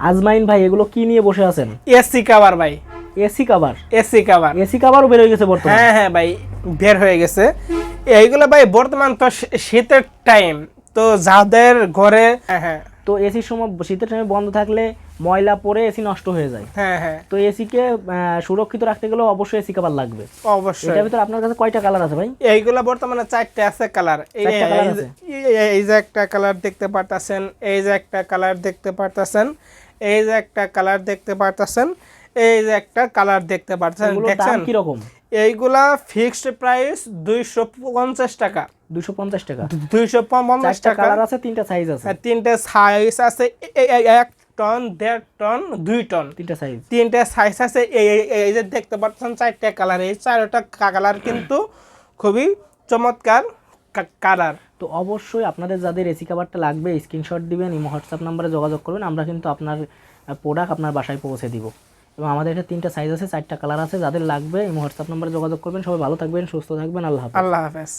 আজমাইন ভাই এগুলো কি নিয়ে বসে আছেন? এসি কভার ভাই, AC cover. AC cover. AC কভারও বের হয়ে গেছে বর্তমানে? হ্যাঁ হ্যাঁ ভাই, বের হয়ে গেছে এইগুলো ভাই। বর্তমান তো শীতের টাইম, তো যাদের ঘরে হ্যাঁ হ্যাঁ তো এসির সময় শীতের টাইমে বন্ধ থাকলে ময়লা পড়ে এসি নষ্ট হয়ে যায়। হ্যাঁ হ্যাঁ তো এসিকে সুরক্ষিত রাখতে গেলে অবশ্যই এসি কভার লাগবে। অবশ্যই। এটার ভিতর আপনার কাছে কয়টা কালার আছে ভাই? এইগুলা বর্তমানে 4টে আছে কালার। চারটা কালার আছে? এই যে একটা কালার দেখতে পারতাছেন, এই যে একটা কালার দেখতে পারতাছেন, এই যে একটা কালার দেখতে পারতাছেন, এই যে একটা কালার দেখতে পারতাছেন। এগুলোর দাম দেখছেন কি রকম? এইগুলা ফিক্সড প্রাইস 250 টাকা। 250 টাকা? 250 চারটা টাকা। কালার আছে, তিনটা সাইজ আছে? তিনটে সাইজ আছে, 1 টন, 1.5 টন, 2 টন। তিনটা সাইজ? তিনটে সাইজ আছে। এই যে দেখতে পাচ্ছেন 4টে কালার, এই 4টা কালার কিন্তু খুবই চমৎকার কালার। তো অবশ্যই আপনাদের যাদের এসি কভারটা লাগবে স্ক্রিনশট দিবেন, ইমো হোয়াটসঅ্যাপ নাম্বারে যোগাযোগ করবেন, আমরা কিন্তু আপনার প্রোডাক্ট আপনার বাসায় পৌঁছে দিব। এবং আমাদের এখানে তিনটা সাইজ আছে, 4টা কালার আছে, যাদের লাগবে ইমো হোয়াটসঅ্যাপ নাম্বারে যোগাযোগ করবেন। সবাই ভালো থাকবেন, সুস্থ থাকবেন, আল্লাহ হাফেজ। আল্লাহ হাফেজ।